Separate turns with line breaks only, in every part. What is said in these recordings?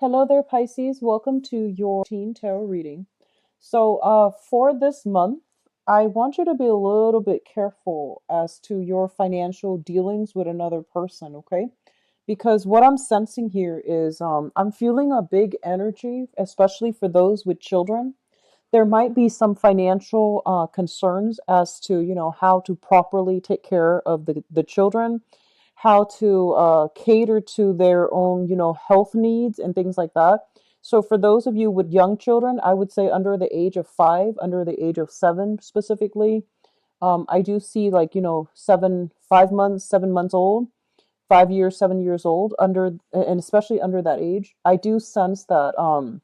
Hello there, Pisces. Welcome to your teen tarot reading. For this month, I want you to be a little bit careful as to your financial dealings with another person, okay? Because what I'm sensing here is I'm feeling a big energy, especially for those with children. There might be some financial concerns as to, how to properly take care of the children, how to cater to their own, health needs and things like that. So for those of you with young children, I would say under the age of 5, under the age of 7 specifically, I do see like, 5 months, 7 months old, 5 years, 7 years old, and especially under that age. I do sense that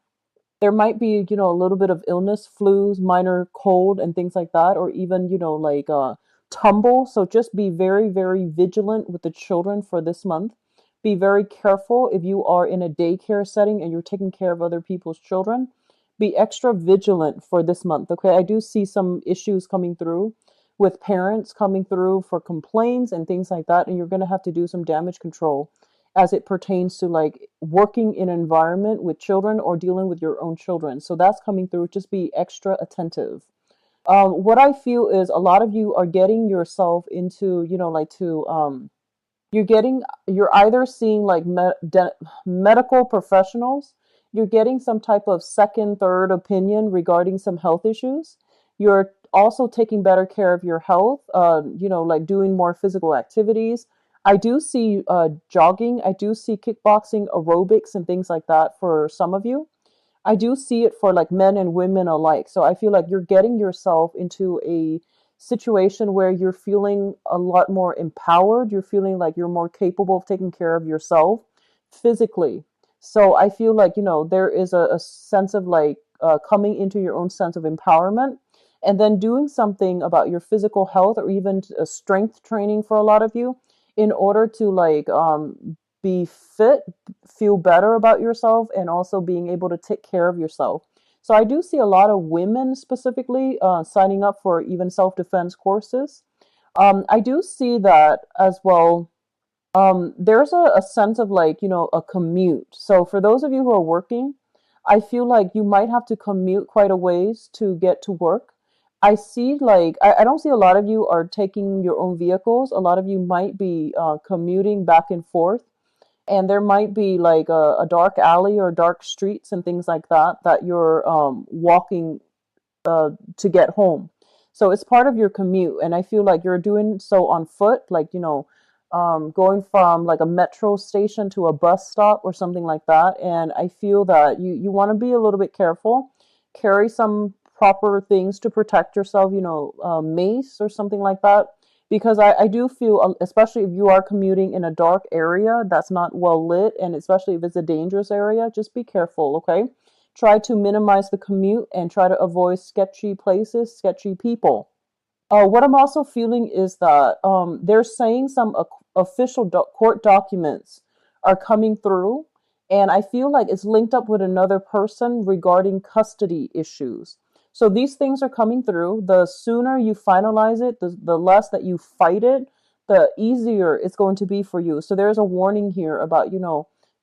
there might be, a little bit of illness, flus, minor cold, and things like that, or even, like tumble. So just be very, very vigilant with the children for this month. Be very careful if you are in a daycare setting and you're taking care of other people's children. Be extra vigilant for this month. Okay, I do see some issues coming through with parents coming through for complaints and things like that, and you're going to have to do some damage control as it pertains to like working in an environment with children or dealing with your own children. So that's coming through. Just be extra attentive. What I feel is a lot of you are getting yourself into, you're either seeing like medical professionals, you're getting some type of second, third opinion regarding some health issues. You're also taking better care of your health, like doing more physical activities. I do see jogging, I do see kickboxing, aerobics, and things like that for some of you. I do see it for like men and women alike. So I feel like you're getting yourself into a situation where you're feeling a lot more empowered. You're feeling like you're more capable of taking care of yourself physically. So I feel like, there is a sense of like coming into your own sense of empowerment and then doing something about your physical health or even a strength training for a lot of you in order to like be fit, feel better about yourself, and also being able to take care of yourself. So I do see a lot of women specifically signing up for even self-defense courses. I do see that as well. There's a sense of like, a commute. So for those of you who are working, I feel like you might have to commute quite a ways to get to work. I see like, I don't see a lot of you are taking your own vehicles. A lot of you might be commuting back and forth, and there might be like a dark alley or dark streets and things like that that you're walking to get home. So it's part of your commute, and I feel like you're doing so on foot, like going from like a metro station to a bus stop or something like that. And I feel that you want to be a little bit careful, carry some proper things to protect yourself, mace or something like that, because I do feel, especially if you are commuting in a dark area that's not well lit, and especially if it's a dangerous area, just be careful, okay? Try to minimize the commute and try to avoid sketchy places, sketchy people. What I'm also feeling is that they're saying some official court documents are coming through, and I feel like it's linked up with another person regarding custody issues. So these things are coming through. The sooner you finalize it, the less that you fight it, the easier it's going to be for you. So there's a warning here about,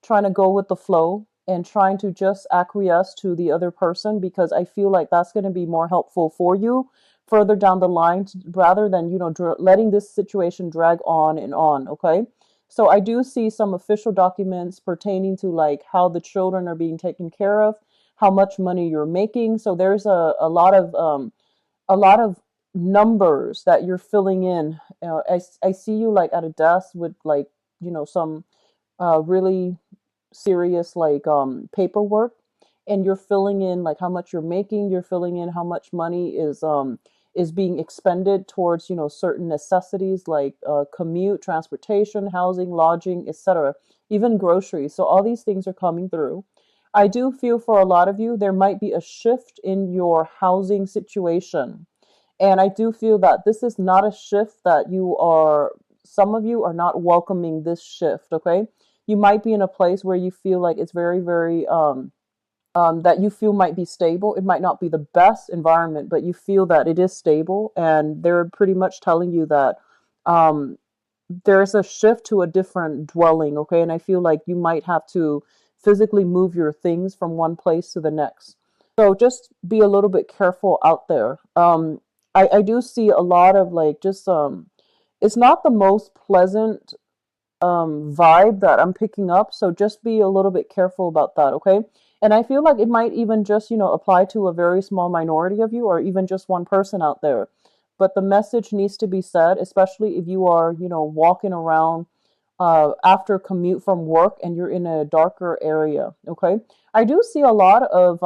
trying to go with the flow and trying to just acquiesce to the other person, because I feel like that's going to be more helpful for you further down the line rather than, letting this situation drag on and on. Okay. So I do see some official documents pertaining to like how the children are being taken care of, how much money you're making. So there's a lot of numbers that you're filling in. I see you like at a desk with like, some really serious like paperwork, and you're filling in like how much you're making, you're filling in how much money is being expended towards, certain necessities like commute, transportation, housing, lodging, etc., even groceries. So all these things are coming through. I do feel for a lot of you there might be a shift in your housing situation, and I do feel that this is not a shift that some of you are not welcoming this shift, okay? You might be in a place where you feel like it's very, very, that you feel might be stable. It might not be the best environment, but you feel that it is stable. And they're pretty much telling you that there's a shift to a different dwelling, okay? And I feel like you might have to physically move your things from one place to the next. So just be a little bit careful out there. I do see a lot of like just it's not the most pleasant vibe that I'm picking up. So just be a little bit careful about that, okay? And I feel like it might even just, apply to a very small minority of you or even just one person out there. But the message needs to be said, especially if you are, walking around after commute from work and you're in a darker area, okay? I do see a lot of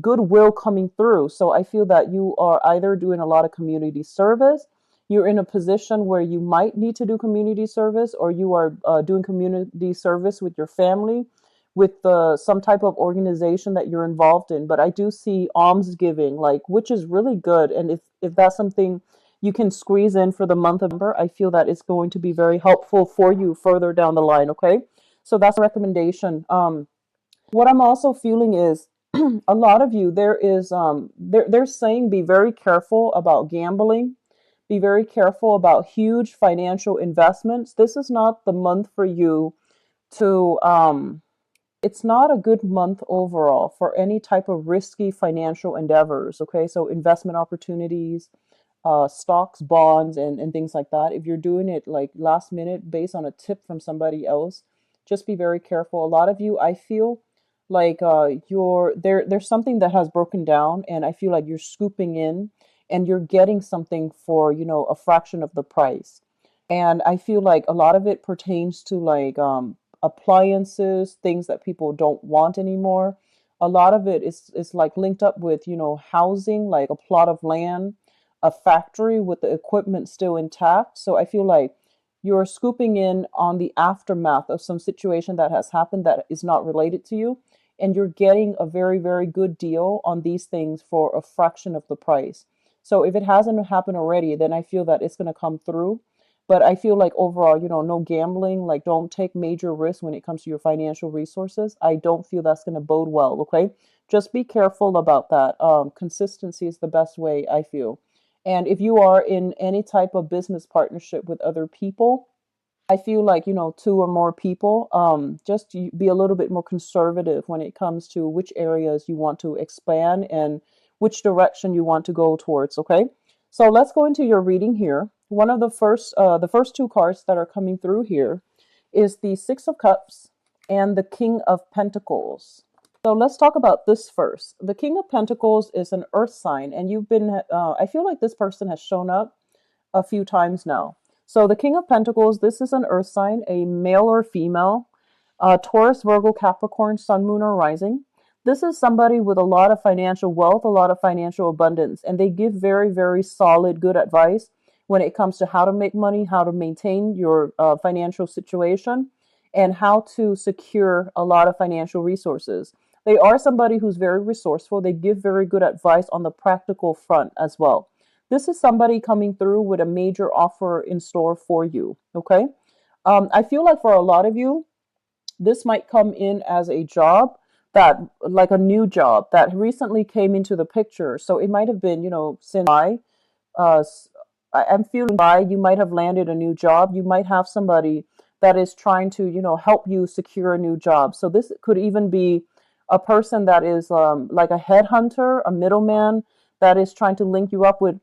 goodwill coming through. So I feel that you are either doing a lot of community service, you're in a position where you might need to do community service, or you are doing community service with your family, with some type of organization that you're involved in. But I do see alms giving, like, which is really good. And if that's something you can squeeze in for the month of November, I feel that it's going to be very helpful for you further down the line. Okay. So that's a recommendation. What I'm also feeling is a lot of you, they're saying be very careful about gambling, be very careful about huge financial investments. This is not the month for you to it's not a good month overall for any type of risky financial endeavors. Okay, so investment opportunities, stocks, bonds, and things like that. If you're doing it like last minute based on a tip from somebody else, just be very careful. A lot of you, I feel like there's something that has broken down, and I feel like you're scooping in and you're getting something for a fraction of the price. And I feel like a lot of it pertains to like appliances, things that people don't want anymore. A lot of it is like linked up with housing, like a plot of land, a factory with the equipment still intact. So I feel like you're scooping in on the aftermath of some situation that has happened that is not related to you, and you're getting a very, very good deal on these things for a fraction of the price. So if it hasn't happened already, then I feel that it's going to come through. But I feel like overall, no gambling, like don't take major risks when it comes to your financial resources. I don't feel that's going to bode well, okay? Just be careful about that. Consistency is the best way, I feel. And if you are in any type of business partnership with other people, I feel like, two or more people, just be a little bit more conservative when it comes to which areas you want to expand and which direction you want to go towards, okay? So let's go into your reading here. One of the first two cards that are coming through here is the Six of Cups and the King of Pentacles. So let's talk about this first. The King of Pentacles is an earth sign, and I feel like this person has shown up a few times now. So the King of Pentacles, this is an earth sign, a male or female, Taurus, Virgo, Capricorn, Sun, Moon, or Rising. This is somebody with a lot of financial wealth, a lot of financial abundance, and they give very, very solid, good advice when it comes to how to make money, how to maintain your financial situation, and how to secure a lot of financial resources. They are somebody who's very resourceful. They give very good advice on the practical front as well. This is somebody coming through with a major offer in store for you. Okay. I feel like for a lot of you, this might come in as a job that, like a new job that recently came into the picture. So it might have been, since uh, I'm feeling by you might have landed a new job. You might have somebody that is trying to, help you secure a new job. So this could even be a person that is like a headhunter, a middleman that is trying to link you up with,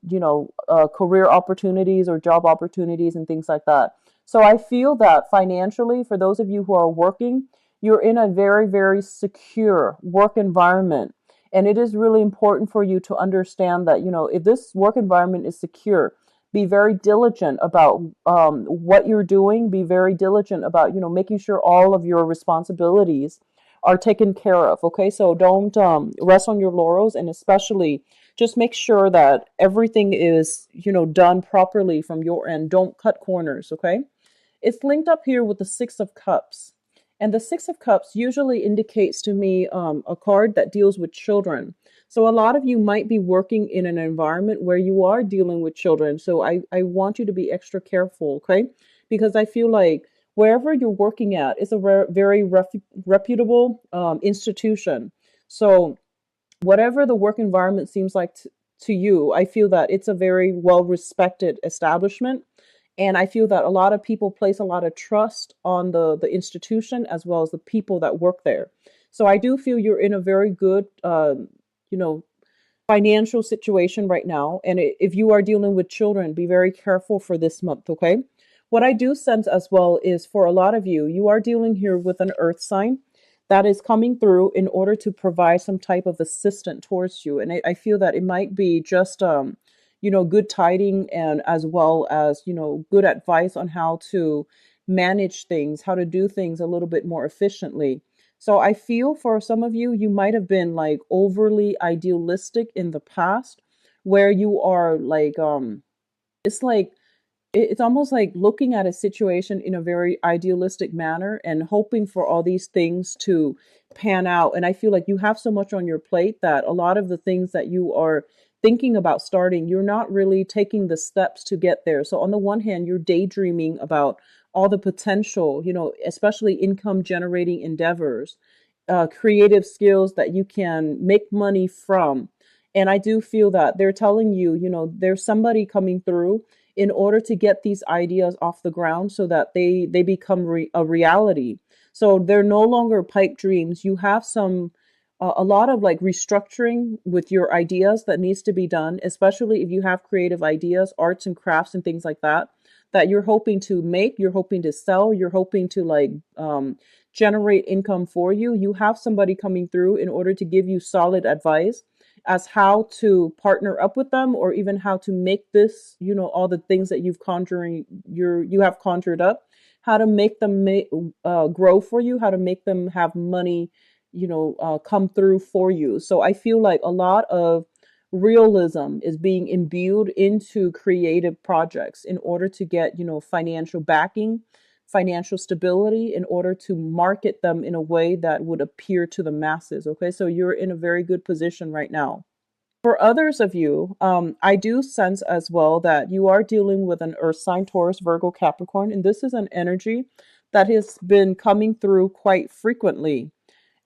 career opportunities or job opportunities and things like that. So I feel that financially, for those of you who are working, you're in a very, very secure work environment. And it is really important for you to understand that, if this work environment is secure, be very diligent about what you're doing. Be very diligent about, making sure all of your responsibilities are taken care of. Okay, so don't rest on your laurels, and especially just make sure that everything is, done properly from your end. Don't cut corners. Okay, it's linked up here with the Six of Cups. And the Six of Cups usually indicates to me a card that deals with children. So a lot of you might be working in an environment where you are dealing with children. So I want you to be extra careful, okay? Because I feel like wherever you're working at is a very reputable institution. So whatever the work environment seems like to you, I feel that it's a very well respected establishment. And I feel that a lot of people place a lot of trust on the institution as well as the people that work there. So I do feel you're in a very good, you know, financial situation right now. And if you are dealing with children, be very careful for this month, okay? What I do sense as well is for a lot of you, you are dealing here with an earth sign that is coming through in order to provide some type of assistance towards you. And I feel that it might be just, good tiding and as well as, good advice on how to manage things, how to do things a little bit more efficiently. So I feel for some of you, you might have been like overly idealistic in the past where you are like, it's like, it's almost like looking at a situation in a very idealistic manner and hoping for all these things to pan out. And I feel like you have so much on your plate that a lot of the things that you are thinking about starting, you're not really taking the steps to get there. So on the one hand, you're daydreaming about all the potential, especially income generating endeavors, creative skills that you can make money from. And I do feel that they're telling you, there's somebody coming through in order to get these ideas off the ground so that they become a reality. So they're no longer pipe dreams. You have some a lot of like restructuring with your ideas that needs to be done, especially if you have creative ideas, arts and crafts and things like that that you're hoping to make, you're hoping to sell, you're hoping to like generate income for you. You have somebody coming through in order to give you solid advice as how to partner up with them or even how to make this, all the things that you have conjured up, how to make them grow for you, how to make them have money, come through for you. So I feel like a lot of realism is being imbued into creative projects in order to get, financial backing, financial stability in order to market them in a way that would appear to the masses. Okay, so you're in a very good position right now. For others of you, I do sense as well that you are dealing with an earth sign, Taurus, Virgo, Capricorn, and this is an energy that has been coming through quite frequently.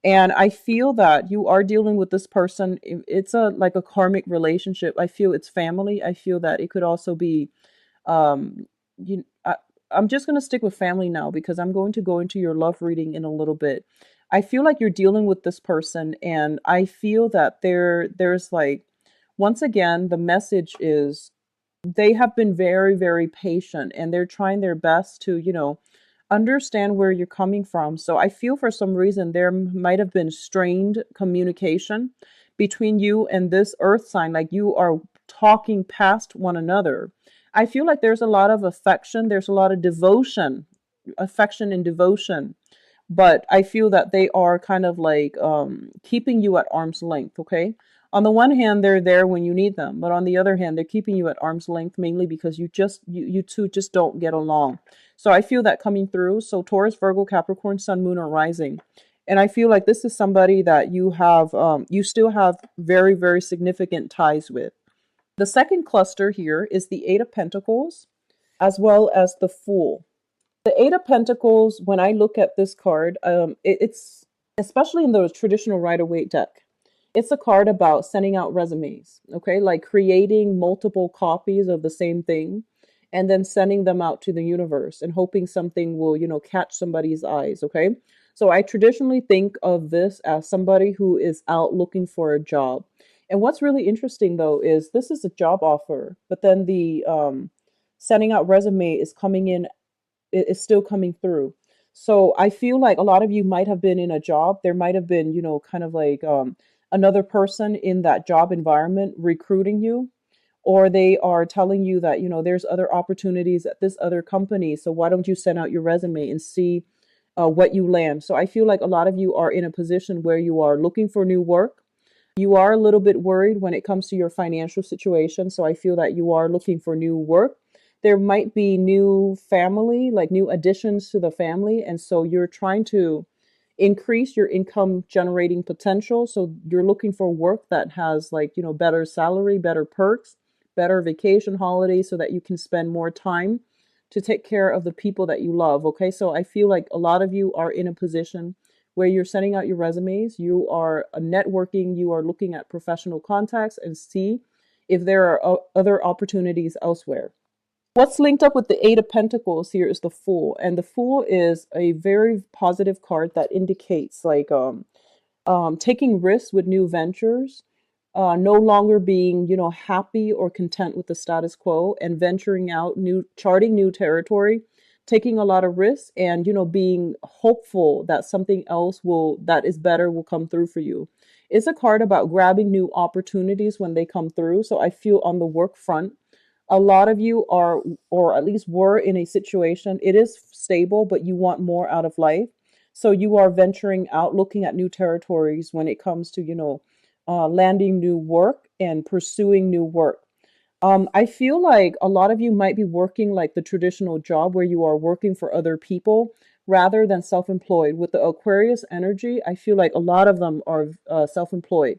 And I feel that you are dealing with this person. It's a like a karmic relationship. I feel it's family. I feel that it could also be um, you, I, I'm just going to stick with family now because I'm going to go into your love reading in a little bit. I feel like you're dealing with this person, and I feel that there's like, once again, the message is they have been very, very patient and they're trying their best to, understand where you're coming from. So I feel for some reason there might have been strained communication between you and this earth sign, like you are talking past one another. I feel like there's a lot of affection, there's a lot of devotion, affection and devotion, but I feel that they are kind of like keeping you at arm's length, okay? On the one hand, they're there when you need them, but on the other hand, they're keeping you at arm's length mainly because you two just don't get along. So I feel that coming through. So Taurus, Virgo, Capricorn, Sun, Moon, or Rising. And I feel like this is somebody that you still have very, very significant ties with. The second cluster here is the Eight of Pentacles as well as the Fool. The Eight of Pentacles, when I look at this card, it's especially in the traditional Rider-Waite deck, it's a card about sending out resumes, okay? Like creating multiple copies of the same thing and then sending them out to the universe and hoping something will, catch somebody's eyes, okay? So I traditionally think of this as somebody who is out looking for a job. And what's really interesting though is this is a job offer, but then the sending out resume is coming in, is still coming through. So I feel like a lot of you might have been in a job. There might have been, kind of like another person in that job environment recruiting you, or they are telling you that, there's other opportunities at this other company. So why don't you send out your resume and see what you land? So I feel like a lot of you are in a position where you are looking for new work. You are a little bit worried when it comes to your financial situation. So I feel that you are looking for new work. There might be new family, like new additions to the family. And so you're trying to increase your income generating potential. So you're looking for work that has like, better salary, better perks, better vacation holidays so that you can spend more time to take care of the people that you love. Okay. So I feel like a lot of you are in a position where you're sending out your resumes, you are networking, you are looking at professional contacts and see if there are other opportunities elsewhere. What's linked up with the Eight of Pentacles here is the Fool, and the Fool is a very positive card that indicates like taking risks with new ventures, no longer being, happy or content with the status quo and venturing out, charting new territory, taking a lot of risks and, being hopeful that something else that is better will come through for you. It's a card about grabbing new opportunities when they come through. So I feel on the work front, a lot of you are, or at least were in a situation, it is stable, but you want more out of life. So you are venturing out, looking at new territories when it comes to, landing new work and pursuing new work. I feel like a lot of you might be working like the traditional job where you are working for other people rather than self employed. With the Aquarius energy, I feel like a lot of them are self employed.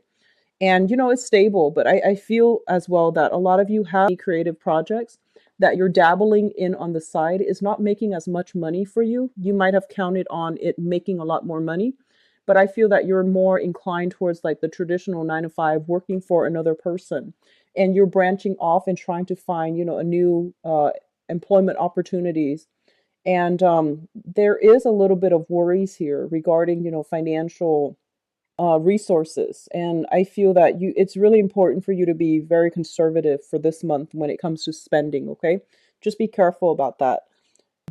And it's stable, but I feel as well that a lot of you have creative projects that you're dabbling in on the side is not making as much money for you. You might have counted on it making a lot more money, but I feel that you're more inclined towards like the traditional 9 to 5 working for another person, and you're branching off and trying to find a new employment opportunities. And there is a little bit of worries here regarding financial resources. And I feel that it's really important for you to be very conservative for this month when it comes to spending, okay? Just be careful about that.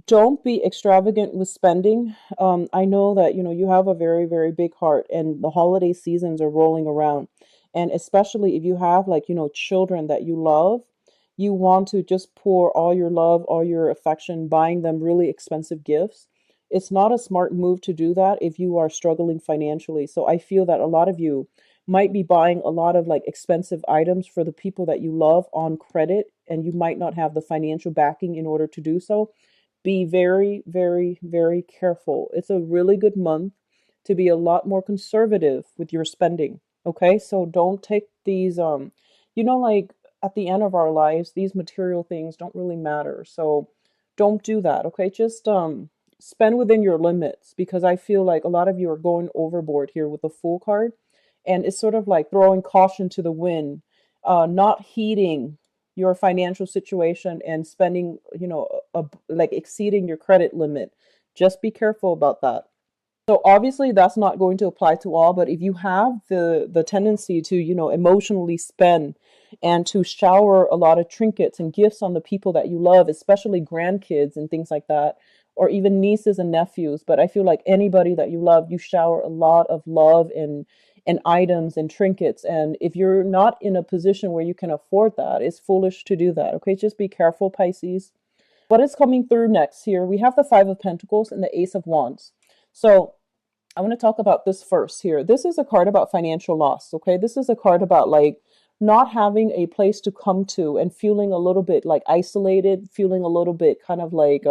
Don't be extravagant with spending. I know that you have a very, very big heart, and the holiday seasons are rolling around. And especially if you have like children that you love, you want to just pour all your love, all your affection, buying them really expensive gifts. It's not a smart move to do that if you are struggling financially. So I feel that a lot of you might be buying a lot of like expensive items for the people that you love on credit, and you might not have the financial backing in order to do so. Be very, very, very careful. It's a really good month to be a lot more conservative with your spending. Okay, so don't take these, like at the end of our lives, these material things don't really matter. So don't do that. Okay, just spend within your limits, because I feel like a lot of you are going overboard here with the Fool card, and it's sort of like throwing caution to the wind, not heeding your financial situation and spending, like exceeding your credit limit. Just be careful about that. So obviously that's not going to apply to all, but if you have the tendency to, emotionally spend and to shower a lot of trinkets and gifts on the people that you love, especially grandkids and things like that, or even nieces and nephews, but I feel like anybody that you love, you shower a lot of love and items and trinkets. And if you're not in a position where you can afford that, it's foolish to do that. Okay, just be careful, Pisces. What is coming through next here? We have the Five of Pentacles and the Ace of Wands. So I want to talk about this first here. This is a card about financial loss, okay? This is a card about like not having a place to come to and feeling a little bit like isolated, feeling a little bit kind of like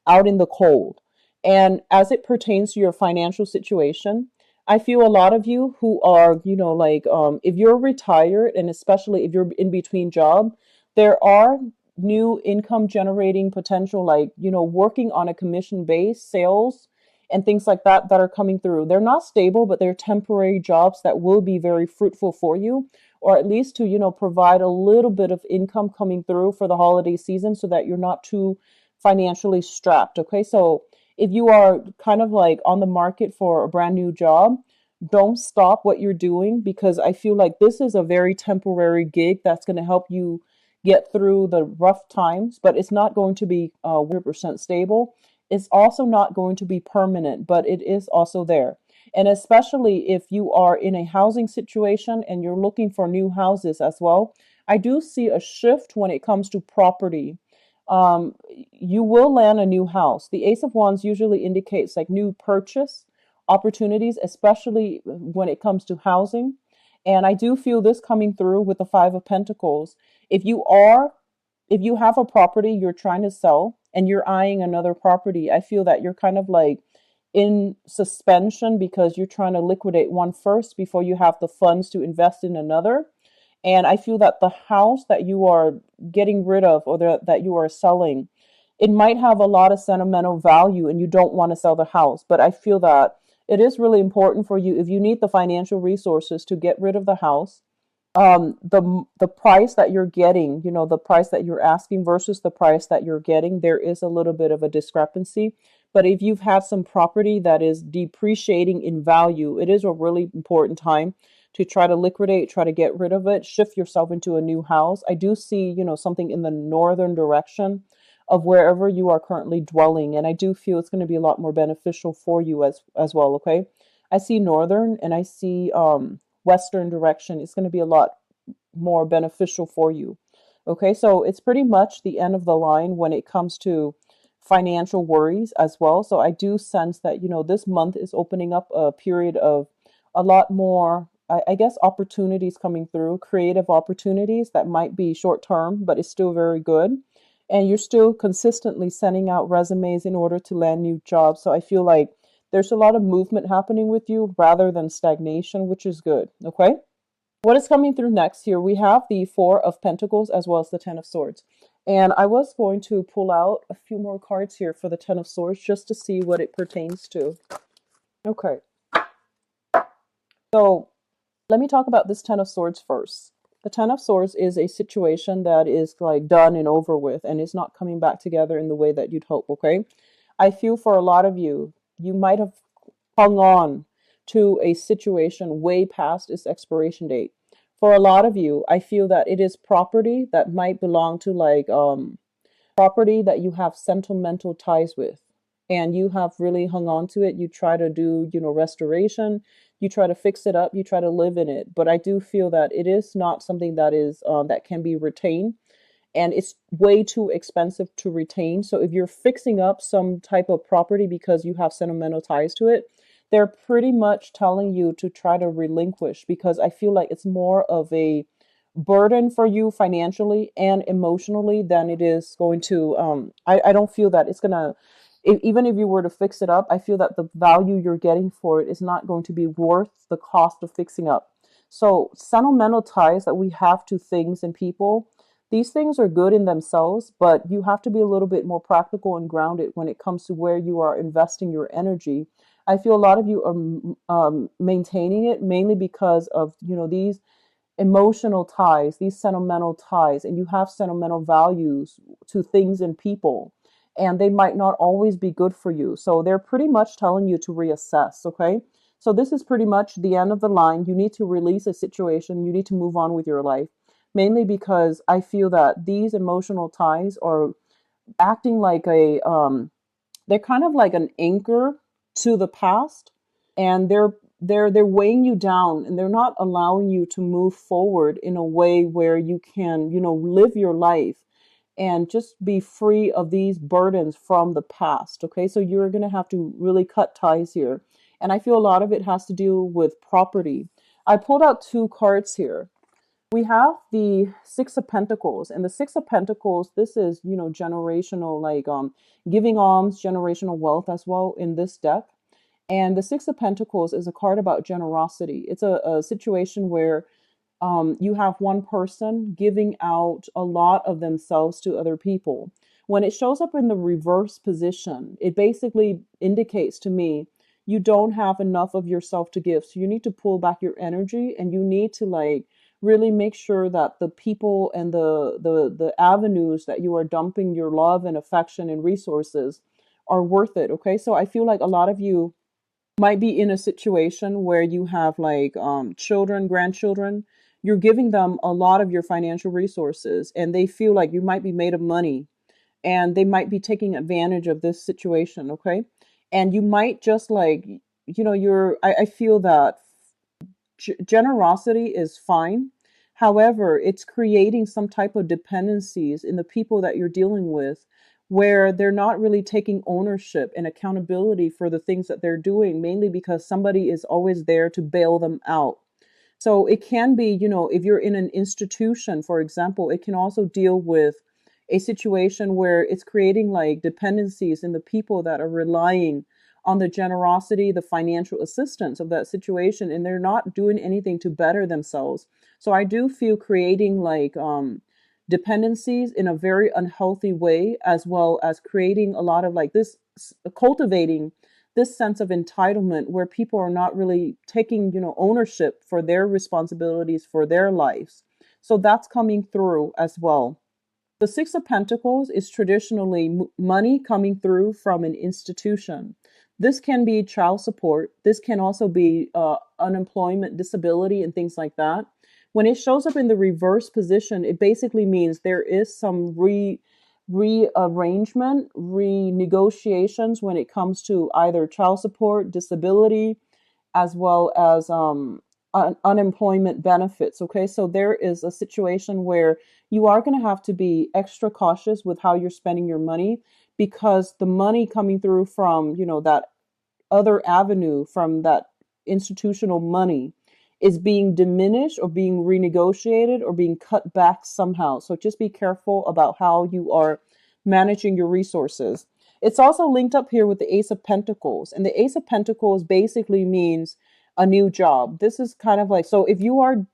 out in the cold. And as it pertains to your financial situation, I feel a lot of you who are, like if you're retired, and especially if you're in between job, there are new income generating potential, like, working on a commission base, sales and things like that that are coming through. They're not stable, but they're temporary jobs that will be very fruitful for you, or at least to, provide a little bit of income coming through for the holiday season so that you're not too financially strapped. Okay. So if you are kind of like on the market for a brand new job, don't stop what you're doing, because I feel like this is a very temporary gig that's going to help you get through the rough times, but it's not going to be 100% stable. It's also not going to be permanent, but it is also there. And especially if you are in a housing situation and you're looking for new houses as well, I do see a shift when it comes to property. You will land a new house. The Ace of Wands usually indicates like new purchase opportunities, especially when it comes to housing. And I do feel this coming through with the Five of Pentacles. If you are if you have a property you're trying to sell and you're eyeing another property, I feel that you're kind of like in suspension because you're trying to liquidate one first before you have the funds to invest in another. And I feel that the house that you are getting rid of, or that you are selling, it might have a lot of sentimental value and you don't want to sell the house. But I feel that it is really important for you, if you need the financial resources to get rid of the house, The price that you're getting, you know, the price that you're asking versus the price that you're getting, there is a little bit of a discrepancy. But if you've had some property that is depreciating in value, it is a really important time to try to liquidate, try to get rid of it, shift yourself into a new house. I do see, you know, something in the northern direction of wherever you are currently dwelling, and I do feel it's going to be a lot more beneficial for you as well, okay? I see northern and I see western direction. It's going to be a lot more beneficial for you. Okay, so it's pretty much the end of the line when it comes to financial worries as well. So I do sense that, you know, this month is opening up a period of a lot more, I guess, opportunities coming through, creative opportunities that might be short term, but it's still very good. And you're still consistently sending out resumes in order to land new jobs. So I feel like there's a lot of movement happening with you rather than stagnation, which is good. Okay. What is coming through next here? We have the Four of Pentacles as well as the Ten of Swords. And I was going to pull out a few more cards here for the Ten of Swords just to see what it pertains to. Okay. So let me talk about this Ten of Swords first. The Ten of Swords is a situation that is like done and over with and is not coming back together in the way that you'd hope, okay? I feel for a lot of you, you might have hung on to a situation way past its expiration date. For a lot of you, I feel that it is property that might belong to like property that you have sentimental ties with, and you have really hung on to it. You try to do, you know, restoration, you try to fix it up, you try to live in it. But I do feel that it is not something that is that can be retained, and it's way too expensive to retain. So if you're fixing up some type of property because you have sentimental ties to it, they're pretty much telling you to try to relinquish, because I feel like it's more of a burden for you financially and emotionally than it is going to I don't feel that it's gonna even if you were to fix it up, I feel that the value you're getting for it is not going to be worth the cost of fixing up. So sentimental ties that we have to things and people, these things are good in themselves, but you have to be a little bit more practical and grounded when it comes to where you are investing your energy. I feel a lot of you are maintaining it mainly because of, you know, these emotional ties, these sentimental ties, and you have sentimental values to things and people, and they might not always be good for you. So they're pretty much telling you to reassess, okay? So this is pretty much the end of the line. You need to release a situation, you need to move on with your life, mainly because I feel that these emotional ties are acting like a they're kind of like an anchor to the past, and they're weighing you down, and they're not allowing you to move forward in a way where you can, you know, live your life and just be free of these burdens from the past. Okay, so you're going to have to really cut ties here, and I feel a lot of it has to do with property. I pulled out two cards here. We have the Six of Pentacles, and the Six of Pentacles, this is, you know, generational, like giving alms, generational wealth as well in this deck. And the Six of Pentacles is a card about generosity. It's a situation where you have one person giving out a lot of themselves to other people. When it shows up in the reverse position, it basically indicates to me you don't have enough of yourself to give. So you need to pull back your energy, and you need to like really make sure that the people and the avenues that you are dumping your love and affection and resources are worth it. Okay, so I feel like a lot of you might be in a situation where you have like children, grandchildren. You're giving them a lot of your financial resources, and they feel like you might be made of money, and they might be taking advantage of this situation. Okay, and you might just like, you know, I feel that generosity is fine. However, it's creating some type of dependencies in the people that you're dealing with, where they're not really taking ownership and accountability for the things that they're doing, mainly because somebody is always there to bail them out. So it can be, you know, if you're in an institution, for example, it can also deal with a situation where it's creating like dependencies in the people that are relying on the generosity, the financial assistance of that situation, and they're not doing anything to better themselves. So I do feel creating like dependencies in a very unhealthy way, as well as creating a lot of like this, cultivating this sense of entitlement where people are not really taking, ownership for their responsibilities for their lives. So that's coming through as well. The Six of Pentacles is traditionally money coming through from an institution. This can be child support. This can also be unemployment, disability, and things like that. When it shows up in the reverse position, it basically means there is some rearrangement, renegotiations when it comes to either child support, disability, as well as unemployment benefits. Okay, so there is a situation where you are going to have to be extra cautious with how you're spending your money, because the money coming through from, that other avenue, from that institutional money, is being diminished or being renegotiated or being cut back somehow. So just be careful about how you are managing your resources. It's also linked up here with the Ace of Pentacles. And the Ace of Pentacles basically means a new job. This is kind of like, so if you are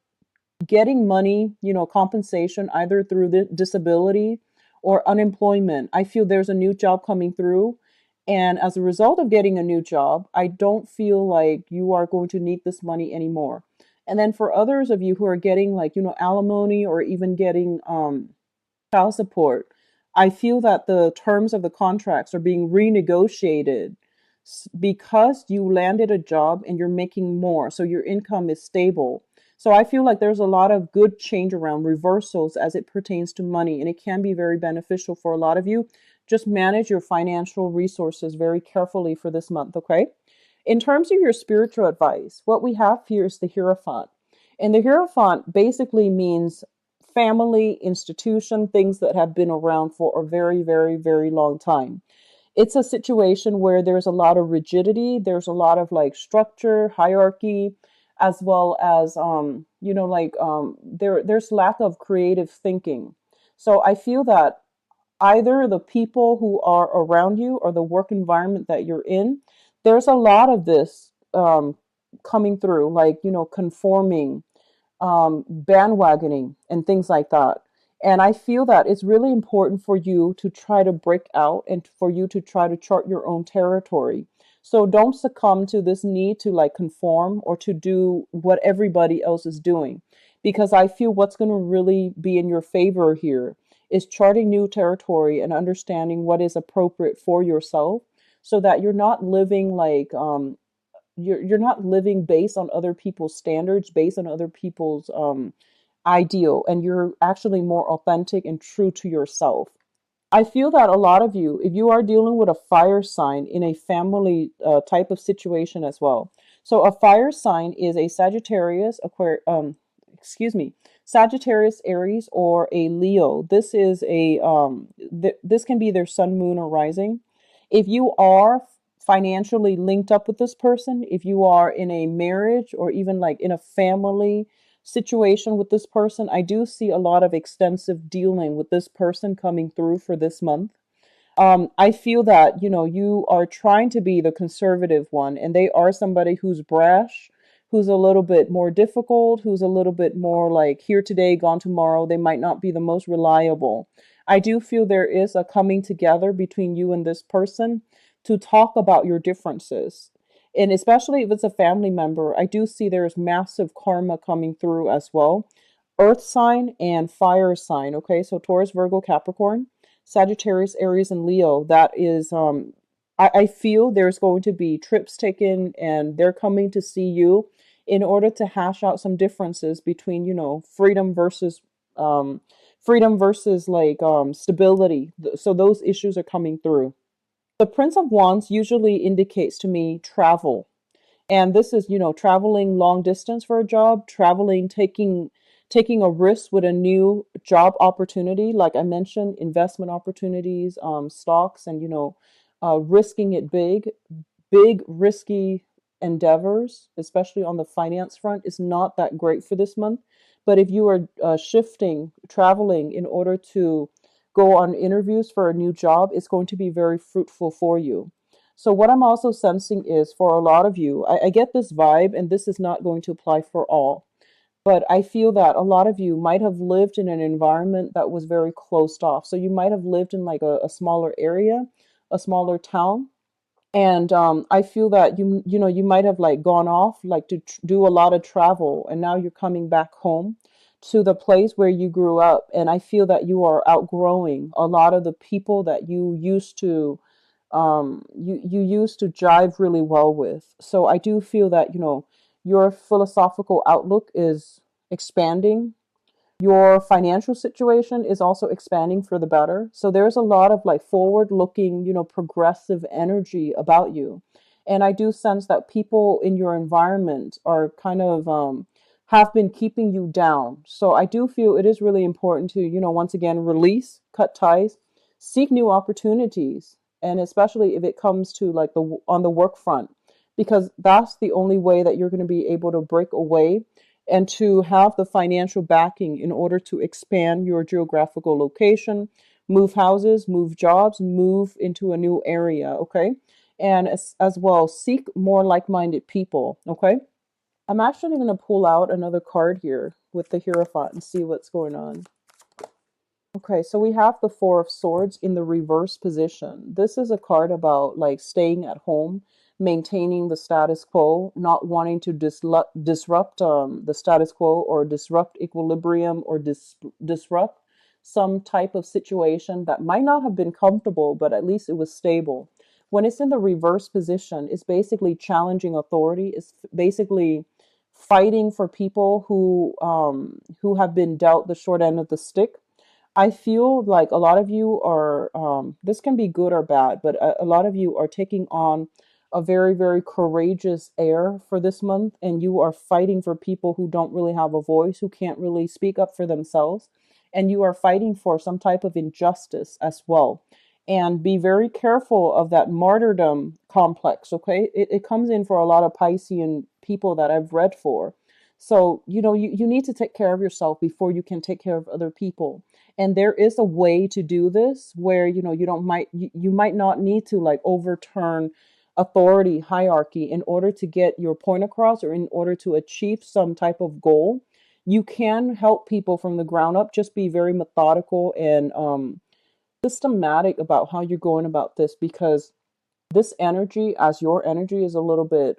getting money, compensation either through the disability or unemployment, I feel there's a new job coming through. And as a result of getting a new job, I don't feel like you are going to need this money anymore. And then for others of you who are getting like, alimony or even getting child support, I feel that the terms of the contracts are being renegotiated because you landed a job and you're making more. So your income is stable. So I feel like there's a lot of good change around reversals as it pertains to money, and it can be very beneficial for a lot of you. Just manage your financial resources very carefully for this month, okay? In terms of your spiritual advice, what we have here is the Hierophant. And the Hierophant basically means family, institution, things that have been around for a very, very, very long time. It's a situation where there's a lot of rigidity, there's a lot of like structure, hierarchy, as well as there's lack of creative thinking. So I feel that either the people who are around you or the work environment that you're in, there's a lot of this coming through, like, conforming, bandwagoning, and things like that. And I feel that it's really important for you to try to break out and for you to try to chart your own territory. So don't succumb to this need to like conform or to do what everybody else is doing. Because I feel what's going to really be in your favor here is charting new territory and understanding what is appropriate for yourself, so that you're not living like you're not living based on other people's standards, based on other people's ideal, and you're actually more authentic and true to yourself. I feel that a lot of you, if you are dealing with a fire sign in a family type of situation as well. So a fire sign is a Sagittarius, Sagittarius, Aries, or a Leo. This is this can be their sun, moon, or rising. If you are financially linked up with this person, if you are in a marriage or even like in a family situation with this person, I do see a lot of extensive dealing with this person coming through for this month. I feel that, you are trying to be the conservative one, and they are somebody who's brash, who's a little bit more difficult, who's a little bit more like here today, gone tomorrow. They might not be the most reliable. I do feel there is a coming together between you and this person to talk about your differences. And especially if it's a family member, I do see there's massive karma coming through as well. Earth sign and fire sign. Okay, so Taurus, Virgo, Capricorn, Sagittarius, Aries, and Leo. That is, I feel there's going to be trips taken, and they're coming to see you in order to hash out some differences between, freedom versus like stability. So those issues are coming through. The Prince of Wands usually indicates to me travel. And this is, traveling long distance for a job, traveling, taking a risk with a new job opportunity. Like I mentioned, investment opportunities, stocks, and, risking it big, risky endeavors, especially on the finance front, is not that great for this month. But if you are traveling in order to go on interviews for a new job, it's going to be very fruitful for you. So what I'm also sensing is for a lot of you, I get this vibe, and this is not going to apply for all, but I feel that a lot of you might have lived in an environment that was very closed off. So you might have lived in like a smaller area, a smaller town, And I feel that you know you might have like gone off like to do a lot of travel, and now you're coming back home to the place where you grew up. And I feel that you are outgrowing a lot of the people that you used to jive really well with. So I do feel that, you know, your philosophical outlook is expanding. Your financial situation is also expanding for the better. So there's a lot of like forward looking, you know, progressive energy about you. And I do sense that people in your environment are kind of have been keeping you down. So I do feel it is really important to, you know, once again, release, cut ties, seek new opportunities. And especially if it comes to like the on the work front, because that's the only way that you're going to be able to break away and to have the financial backing in order to expand your geographical location, move houses, move jobs, move into a new area, okay? And as well, seek more like minded people, okay? I'm actually going to pull out another card here with the Hierophant and see what's going on. Okay, so we have the Four of Swords in the reverse position. This is a card about like staying at home, maintaining the status quo, not wanting to disrupt the status quo or disrupt equilibrium or disrupt some type of situation that might not have been comfortable, but at least it was stable. When it's in the reverse position, it's basically challenging authority. It's basically fighting for people who have been dealt the short end of the stick. I feel like a lot of you are, this can be good or bad, but a lot of you are taking on a very, very courageous air for this month, and you are fighting for people who don't really have a voice, who can't really speak up for themselves, and you are fighting for some type of injustice as well. And be very careful of that martyrdom complex, okay? It comes in for a lot of Piscean people that I've read for. So, you know, you need to take care of yourself before you can take care of other people. And there is a way to do this where, you know, you might not need to like overturn authority hierarchy in order to get your point across or in order to achieve some type of goal. You can help people from the ground up. Just be very methodical and systematic about how you're going about this, because this energy, as your energy is a little bit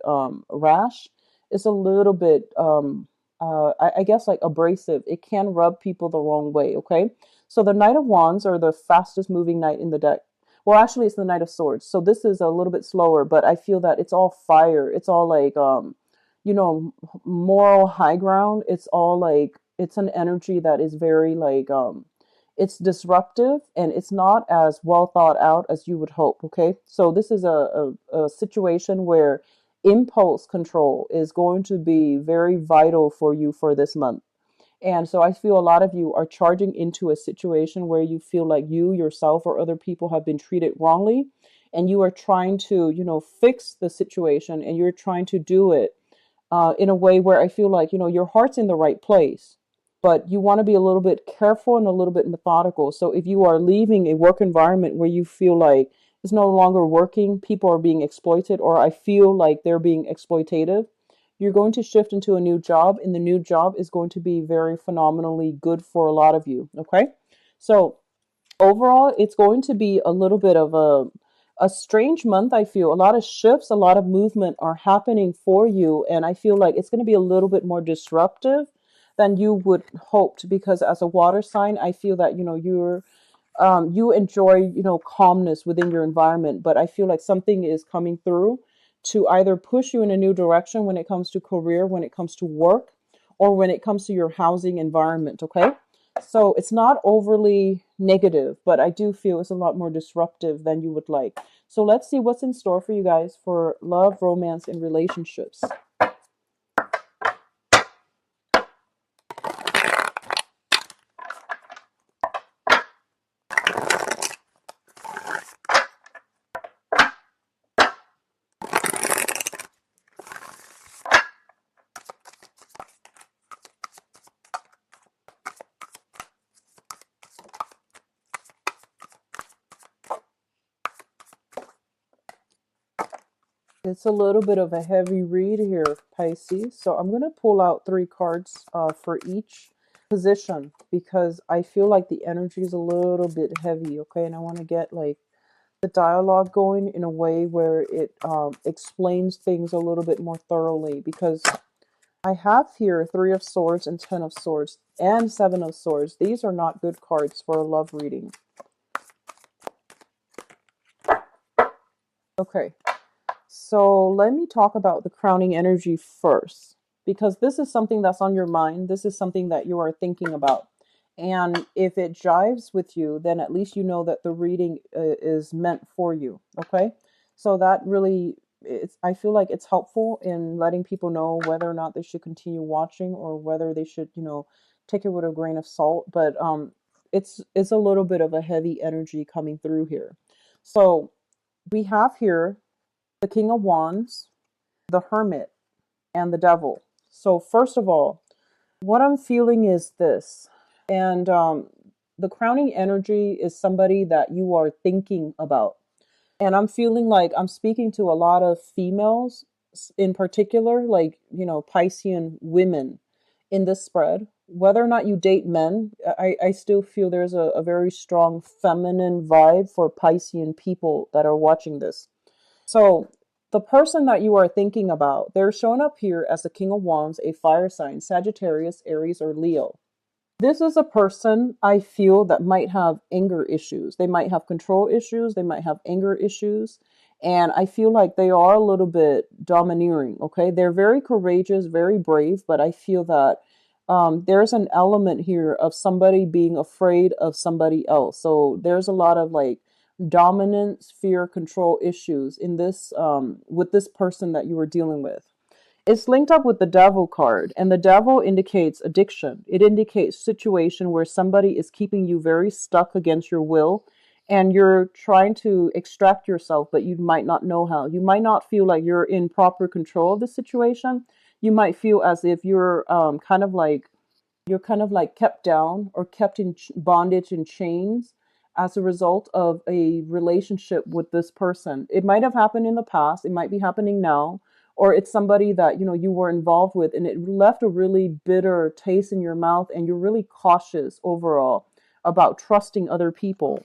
rash, it's a little bit I guess like abrasive. It can rub people the wrong way, okay? So the Knight of Wands are the fastest moving knight in the deck. Well, actually it's the Knight of Swords. So this is a little bit slower, but I feel that it's all fire. It's all like you know, moral high ground. It's all like it's an energy that is very like it's disruptive and it's not as well thought out as you would hope, okay? So this is a situation where impulse control is going to be very vital for you for this month. And so I feel a lot of you are charging into a situation where you feel like you yourself or other people have been treated wrongly, and you are trying to, you know, fix the situation, and you're trying to do it in a way where I feel like, you know, your heart's in the right place, but you want to be a little bit careful and a little bit methodical. So if you are leaving a work environment where you feel like it's no longer working, people are being exploited, or I feel like they're being exploitative, you're going to shift into a new job, and the new job is going to be very phenomenally good for a lot of you. Okay. So overall, it's going to be a little bit of a strange month. I feel a lot of shifts, a lot of movement are happening for you, and I feel like it's going to be a little bit more disruptive than you would hoped, because as a water sign, I feel that, you know, you enjoy, you know, calmness within your environment, but I feel like something is coming through to either push you in a new direction when it comes to career, when it comes to work, or when it comes to your housing environment, okay? So it's not overly negative, but I do feel it's a lot more disruptive than you would like. So let's see what's in store for you guys for love, romance, and relationships. It's a little bit of a heavy read here, Pisces. So I'm going to pull out three cards for each position, because I feel like the energy is a little bit heavy, okay? And I want to get like the dialogue going in a way where it explains things a little bit more thoroughly, because I have here Three of Swords and Ten of Swords and Seven of Swords. These are not good cards for a love reading. Okay, so let me talk about the crowning energy first, because this is something that's on your mind. This is something that you are thinking about. And if it jives with you, then at least you know that the reading is meant for you. Okay, so that really, I feel like it's helpful in letting people know whether or not they should continue watching, or whether they should, take it with a grain of salt. But it's a little bit of a heavy energy coming through here. So we have here the King of Wands, the Hermit, and the Devil. So first of all, what I'm feeling is this. And the crowning energy is somebody that you are thinking about. And I'm feeling like I'm speaking to a lot of females in particular, like, Piscean women in this spread. Whether or not you date men, I still feel there's a very strong feminine vibe for Piscean people that are watching this. So the person that you are thinking about, they're shown up here as the King of Wands, a fire sign, Sagittarius, Aries, or Leo. This is a person I feel that might have anger issues. They might have control issues. They might have anger issues. And I feel like they are a little bit domineering. Okay. They're very courageous, very brave, but I feel that there's an element here of somebody being afraid of somebody else. So there's a lot of like dominance, fear, control issues in this, with this person that you were dealing with. It's linked up with the devil card, and the devil indicates addiction. It indicates situation where somebody is keeping you very stuck against your will, and you're trying to extract yourself, but you might not know how. You might not feel like you're in proper control of the situation. You might feel as if you're kind of like kept down or kept in bondage and chains as a result of a relationship with this person. It might have happened in the past, it might be happening now, or it's somebody that you were involved with, and it left a really bitter taste in your mouth, and you're really cautious overall about trusting other people.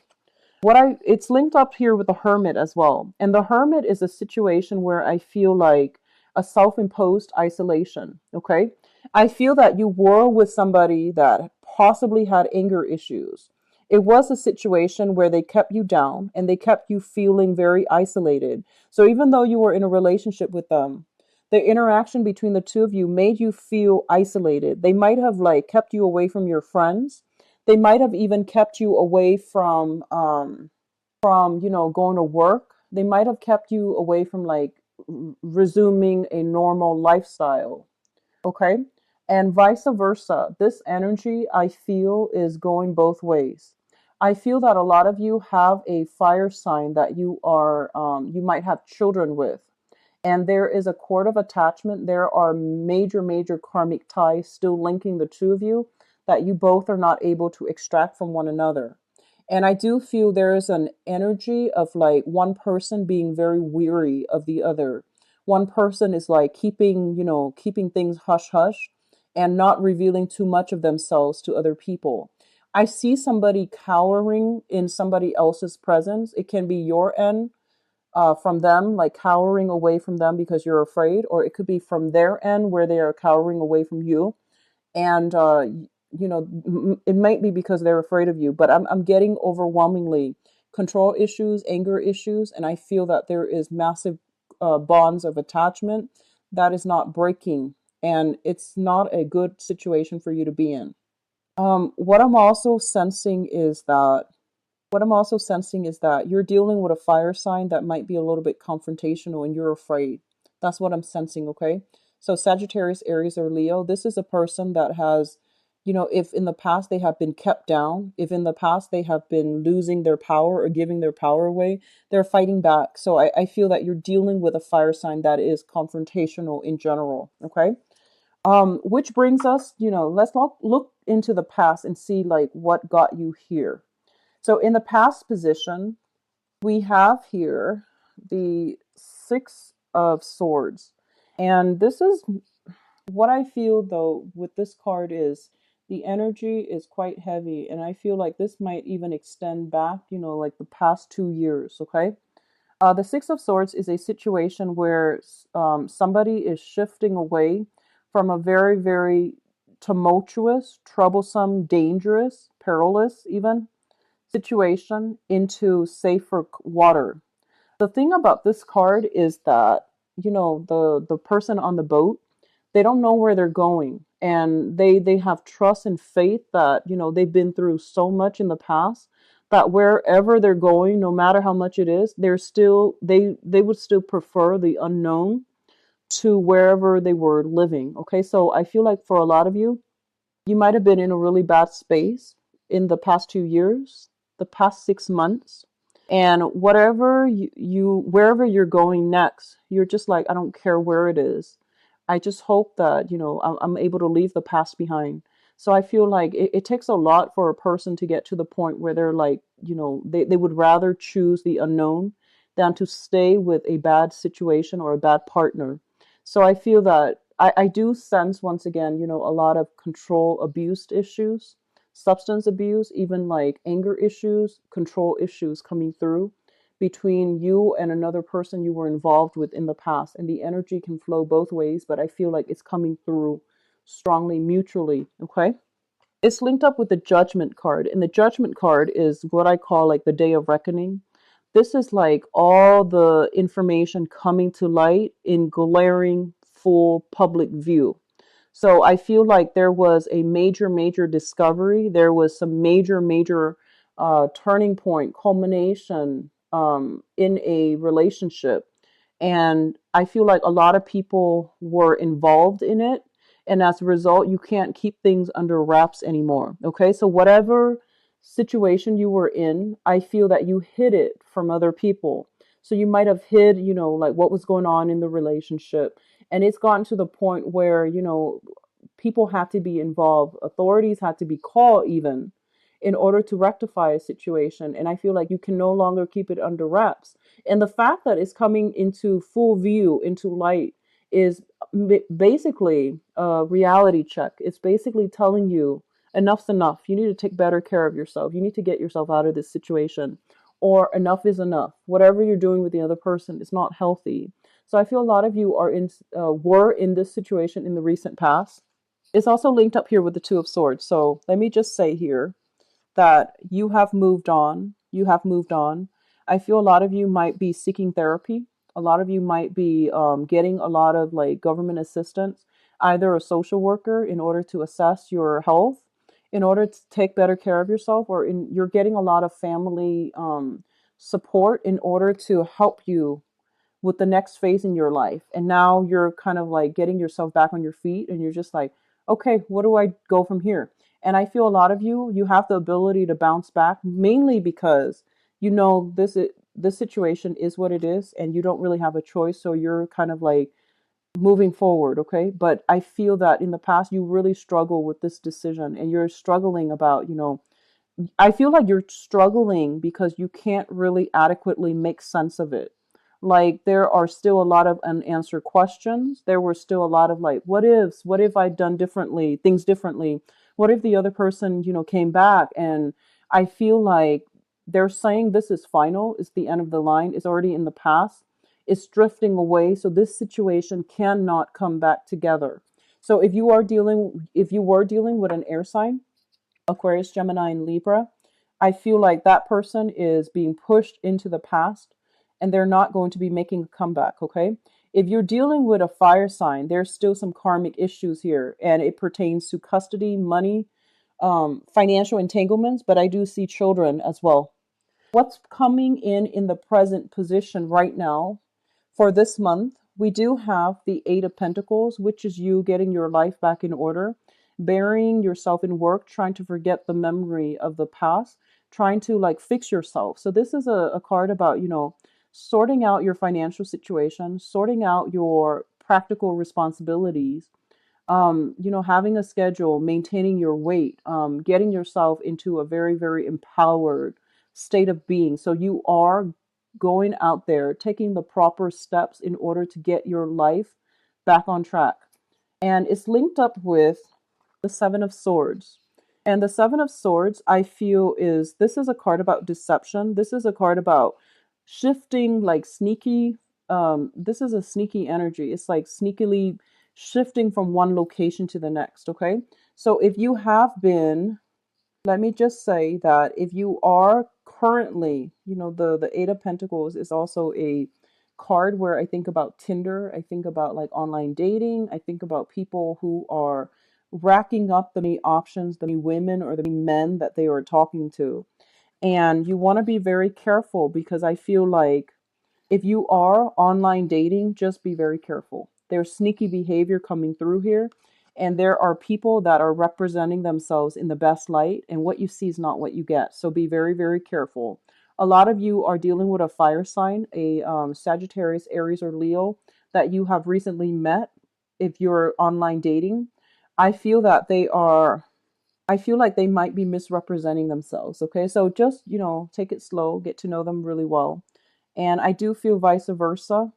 It's linked up here with the Hermit as well. And the Hermit is a situation where I feel like a self-imposed isolation. Okay, I feel that you were with somebody that possibly had anger issues. It was a situation where they kept you down and they kept you feeling very isolated. So even though you were in a relationship with them, the interaction between the two of you made you feel isolated. They might have like kept you away from your friends. They might have even kept you away from going to work. They might have kept you away from like resuming a normal lifestyle. Okay, and vice versa. This energy I feel is going both ways. I feel that a lot of you have a fire sign that you might have children with, and there is a cord of attachment. There are major, major karmic ties still linking the two of you that you both are not able to extract from one another. And I do feel there is an energy of like one person being very weary of the other. One person is like keeping things hush hush and not revealing too much of themselves to other people. I see somebody cowering in somebody else's presence. It can be your end, from them, like cowering away from them because you're afraid, or it could be from their end where they are cowering away from you. And it might be because they're afraid of you, but I'm getting overwhelmingly control issues, anger issues, and I feel that there is massive bonds of attachment that is not breaking, and it's not a good situation for you to be in. What I'm also sensing is that you're dealing with a fire sign that might be a little bit confrontational and you're afraid. That's what I'm sensing, okay? So Sagittarius, Aries, or Leo, this is a person that has, if in the past they have been kept down, if in the past they have been losing their power or giving their power away, they're fighting back. So I feel that you're dealing with a fire sign that is confrontational in general, okay? Which brings us, let's look into the past and see like what got you here. So in the past position, we have here the Six of Swords. And this is what I feel though with this card is The energy is quite heavy, and I feel like this might even extend back, like the past 2 years, okay? The Six of Swords is a situation where somebody is shifting away from a very, very tumultuous, troublesome, dangerous, perilous even situation into safer water. The thing about this card is that, the person on the boat, they don't know where they're going, and they have trust and faith that, they've been through so much in the past that wherever they're going, no matter how much it is, they would still prefer the unknown to wherever they were living. Okay, so I feel like for a lot of you, you might have been in a really bad space in the past 2 years, the past 6 months, and whatever wherever you're going next, you're just like, I don't care where it is. I just hope that, I'm able to leave the past behind. So I feel like it takes a lot for a person to get to the point where they're like, they would rather choose the unknown than to stay with a bad situation or a bad partner. So I feel that I do sense, once again, a lot of control abuse issues, substance abuse, even like anger issues, control issues coming through between you and another person you were involved with in the past. And the energy can flow both ways, but I feel like it's coming through strongly mutually. Okay. It's linked up with the Judgment card, and the Judgment card is what I call like the Day of Reckoning. This is like all the information coming to light in glaring full public view. So I feel like there was a major, major discovery. There was some major, major turning point, culmination in a relationship. And I feel like a lot of people were involved in it. And as a result, you can't keep things under wraps anymore. Okay. So whatever situation you were in, I feel that you hid it from other people. So you might have hid, like what was going on in the relationship. And it's gotten to the point where, people had to be involved, authorities had to be called even in order to rectify a situation. And I feel like you can no longer keep it under wraps. And the fact that it's coming into full view, into light, is basically a reality check. It's basically telling you enough's enough. You need to take better care of yourself. You need to get yourself out of this situation. Or enough is enough. Whatever you're doing with the other person is not healthy. So I feel a lot of you were in this situation in the recent past. It's also linked up here with the Two of Swords. So let me just say here that you have moved on. You have moved on. I feel a lot of you might be seeking therapy. A lot of you might be getting a lot of like government assistance, either a social worker in order to assess your health, in order to take better care of yourself, or you're getting a lot of family support in order to help you with the next phase in your life. And now you're kind of like getting yourself back on your feet, and you're just like, okay, what do I go from here? And I feel a lot of you have the ability to bounce back, mainly because this situation is what it is, and you don't really have a choice. So you're kind of like moving forward, okay? But I feel that in the past you really struggle with this decision, and you're struggling about, I feel like you're struggling because you can't really adequately make sense of it. Like there are still a lot of unanswered questions. There were still a lot of like, what ifs? What if I'd done things differently? What if the other person, came back? And I feel like they're saying this is final, it's the end of the line, it's already in the past, it's drifting away. So this situation cannot come back together. So if you were dealing with an air sign, Aquarius, Gemini, and Libra, I feel like that person is being pushed into the past, and they're not going to be making a comeback, okay? If you're dealing with a fire sign, there's still some karmic issues here, and it pertains to custody, money, financial entanglements, but I do see children as well. What's coming in the present position right now for this month, we do have the Eight of Pentacles, which is you getting your life back in order, burying yourself in work, trying to forget the memory of the past, trying to like fix yourself. So this is a card about, sorting out your financial situation, sorting out your practical responsibilities, having a schedule, maintaining your weight, getting yourself into a very, very empowered state of being. So you are going out there, taking the proper steps in order to get your life back on track. And it's linked up with the Seven of Swords. And the Seven of Swords, I feel, is this is a card about deception. This is a card about shifting, like sneaky. This is a sneaky energy. It's like sneakily shifting from one location to the next. Okay. So if you have been, let me just say that if you are currently, the Eight of Pentacles is also a card where I think about Tinder, I think about like online dating, I think about people who are racking up the many options, the many women or the many men that they are talking to. And you want to be very careful because I feel like if you are online dating, just be very careful. There's sneaky behavior coming through here, and there are people that are representing themselves in the best light, and what you see is not what you get. So be very, very careful. A lot of you are dealing with a fire sign, a Sagittarius, Aries, or Leo that you have recently met. If you're online dating, I feel that I feel like they might be misrepresenting themselves. Okay, so just, take it slow, get to know them really well. And I do feel vice versa.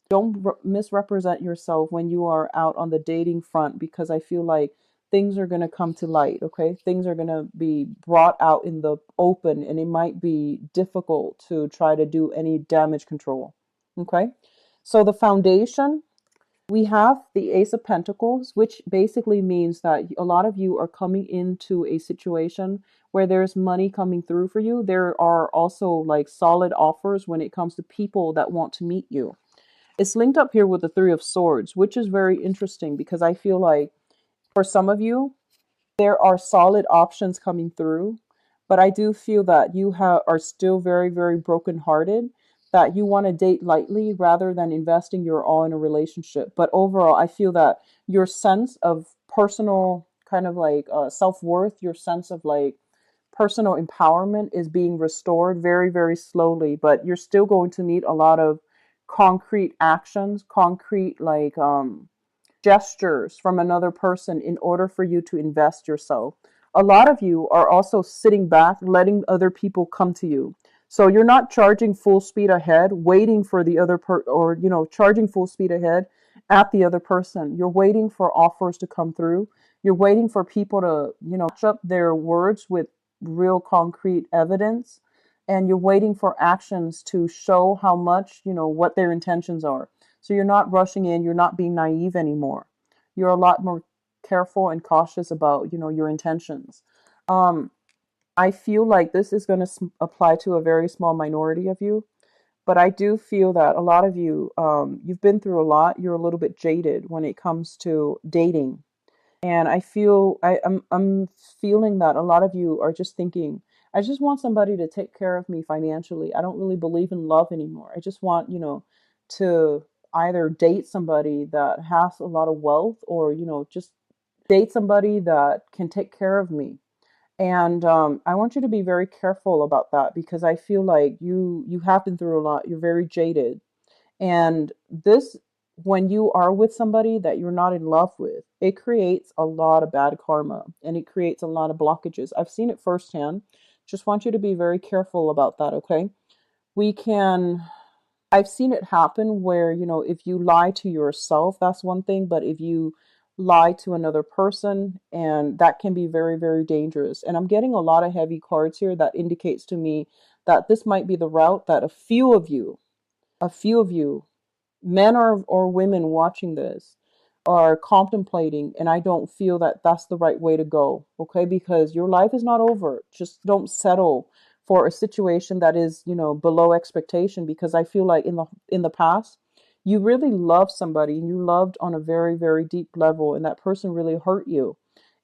Don't misrepresent yourself when you are out on the dating front because I feel like things are going to come to light, okay? Things are going to be brought out in the open and it might be difficult to try to do any damage control, okay? So the foundation, we have the Ace of Pentacles, which basically means that a lot of you are coming into a situation where there's money coming through for you. There are also like solid offers when it comes to people that want to meet you. It's linked up here with the Three of Swords, which is very interesting because I feel like for some of you, there are solid options coming through, but I do feel that you are still very, very brokenhearted, that you want to date lightly rather than investing your all in a relationship. But overall, I feel that your sense of personal kind of like self-worth, your sense of like personal empowerment is being restored very, very slowly, but you're still going to need a lot of concrete actions, concrete like gestures from another person in order for you to invest yourself. A lot of you are also sitting back, letting other people come to you. So you're not charging full speed ahead, waiting for the other or charging full speed ahead at the other person. You're waiting for offers to come through. You're waiting for people to, match up their words with real concrete evidence, and you're waiting for actions to show how much, what their intentions are. So you're not rushing in, you're not being naive anymore. You're a lot more careful and cautious about, your intentions. I feel like this is going to apply to a very small minority of you, but I do feel that a lot of you, you've been through a lot. You're a little bit jaded when it comes to dating. And I'm feeling that a lot of you are just thinking, I just want somebody to take care of me financially. I don't really believe in love anymore. I just want, to either date somebody that has a lot of wealth or, just date somebody that can take care of me. And I want you to be very careful about that because I feel like you have been through a lot. You're very jaded. And this, when you are with somebody that you're not in love with, it creates a lot of bad karma and it creates a lot of blockages. I've seen it firsthand. Just want you to be very careful about that, okay? We can, I've seen it happen where, if you lie to yourself, that's one thing, but if you lie to another person, and that can be very, very dangerous. And I'm getting a lot of heavy cards here that indicates to me that this might be the route that a few of you, men or women watching this, are contemplating, and I don't feel that that's the right way to go, okay? Because your life is not over. Just don't settle for a situation that is, below expectation, because I feel like in the past, you really loved somebody and you loved on a very, very deep level, and that person really hurt you.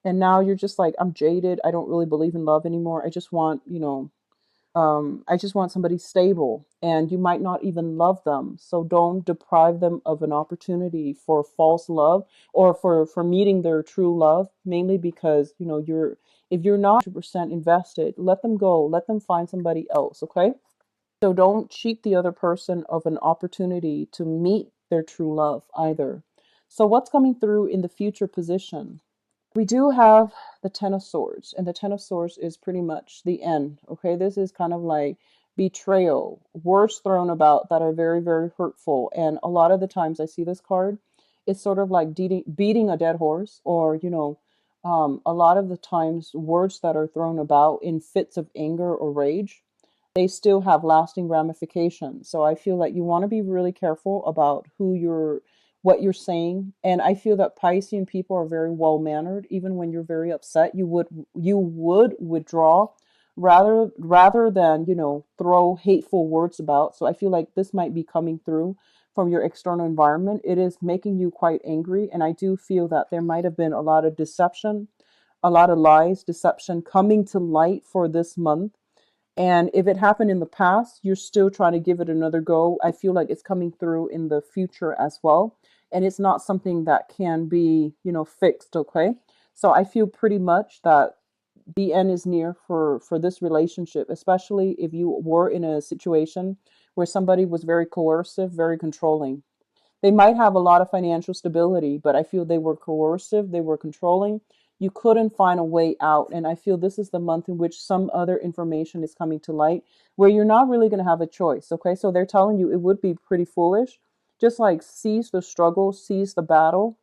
And now you're just like, I'm jaded. I don't really believe in love anymore. I just want somebody stable, and you might not even love them. So don't deprive them of an opportunity for false love or for meeting their true love, mainly because, if you're not 100% invested, let them go, let them find somebody else, okay? So don't cheat the other person of an opportunity to meet their true love either. So what's coming through in the future position? We do have the Ten of Swords, and the Ten of Swords is pretty much the end. Okay, this is kind of like betrayal, words thrown about that are very, very hurtful. And a lot of the times I see this card, it's sort of like beating a dead horse, or A lot of the times, words that are thrown about in fits of anger or rage, they still have lasting ramifications. So I feel like you want to be really careful about what you're saying. And I feel that Piscean people are very well mannered. Even when you're very upset, you would withdraw rather than, throw hateful words about. So I feel like this might be coming through from your external environment. It is making you quite angry. And I do feel that there might have been a lot of deception, a lot of lies, deception coming to light for this month. And if it happened in the past, you're still trying to give it another go. I feel like it's coming through in the future as well. And it's not something that can be, fixed, okay? So I feel pretty much that the end is near for this relationship, especially if you were in a situation where somebody was very coercive, very controlling. They might have a lot of financial stability, but I feel they were coercive, they were controlling. You couldn't find a way out. And I feel this is the month in which some other information is coming to light where you're not really going to have a choice. Okay. So they're telling you it would be pretty foolish. Just like seize the struggle, seize the battle,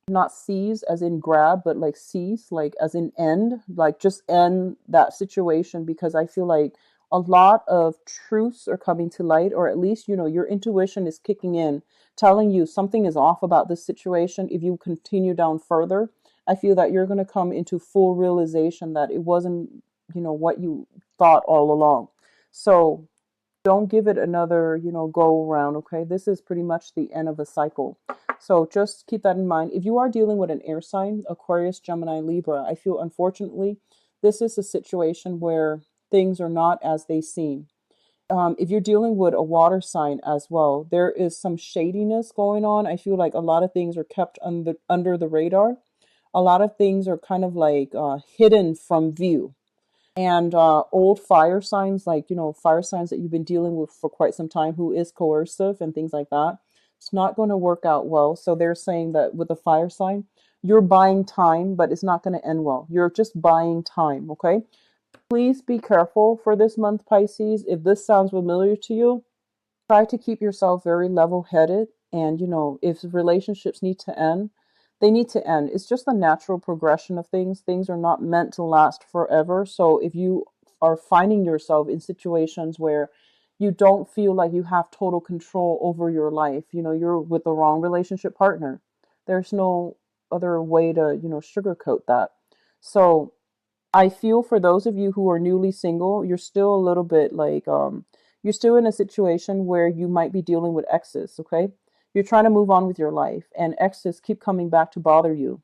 not seize as in grab, but like seize, like as in end, like just end that situation, because I feel like a lot of truths are coming to light, or at least, your intuition is kicking in, telling you something is off about this situation. If you continue down further, I feel that you're going to come into full realization that it wasn't, what you thought all along. So don't give it another, go around. Okay. This is pretty much the end of a cycle. So just keep that in mind. If you are dealing with an air sign, Aquarius, Gemini, Libra, I feel unfortunately, this is a situation where things are not as they seem. If you're dealing with a water sign as well, there is some shadiness going on. I feel like a lot of things are kept under the radar. A lot of things are kind of like hidden from view. And old fire signs, like, fire signs that you've been dealing with for quite some time, who is coercive and things like that, it's not going to work out well. So they're saying that with the fire sign, you're buying time, but it's not going to end well. You're just buying time, okay? Please be careful for this month, Pisces. If this sounds familiar to you, try to keep yourself very level headed. And, if relationships need to end, they need to end. It's just the natural progression of things. Things are not meant to last forever. So if you are finding yourself in situations where you don't feel like you have total control over your life, you're with the wrong relationship partner. There's no other way to, sugarcoat that. So I feel for those of you who are newly single, you're still a little bit like, you're still in a situation where you might be dealing with exes, okay? You're trying to move on with your life, and exes keep coming back to bother you.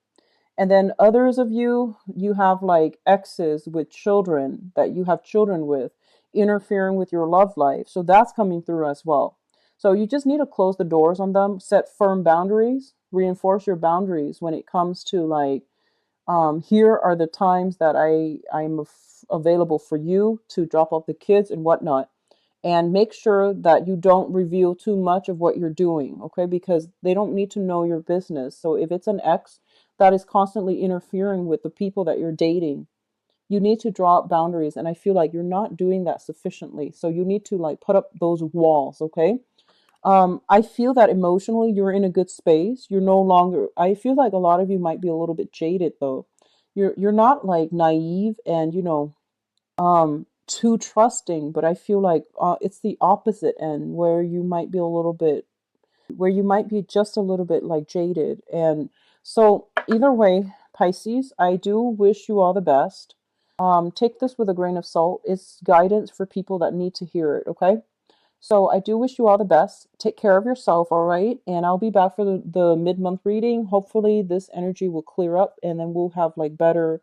And then others of you, you have like exes with children that you have children with, interfering with your love life. So that's coming through as well. So you just need to close the doors on them, set firm boundaries, reinforce your boundaries when it comes to like, here are the times that I'm available for you to drop off the kids and whatnot. And make sure that you don't reveal too much of what you're doing, okay? Because they don't need to know your business. So if it's an ex that is constantly interfering with the people that you're dating, you need to draw up boundaries. And I feel like you're not doing that sufficiently. So you need to like put up those walls, okay? I feel that emotionally you're in a good space. You're no longer, I feel like a lot of you might be a little bit jaded though. You're not like naive and, too trusting, but I feel like it's the opposite end where you might be a little bit, where you might be just a little bit like jaded. And so either way, Pisces, I do wish you all the best. Take this with a grain of salt. It's guidance for people that need to hear it, okay? So I do wish you all the best. Take care of yourself, all right? And I'll be back for the mid-month reading. Hopefully this energy will clear up and then we'll have like better,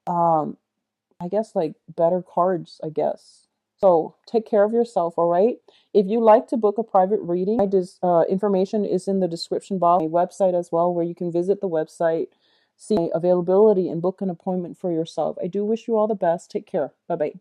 um, I guess like better cards, I guess. So take care of yourself, all right? If you like to book a private reading, information is in the description box. My website as well, where you can visit the website, see my availability, and book an appointment for yourself. I do wish you all the best. Take care. Bye-bye.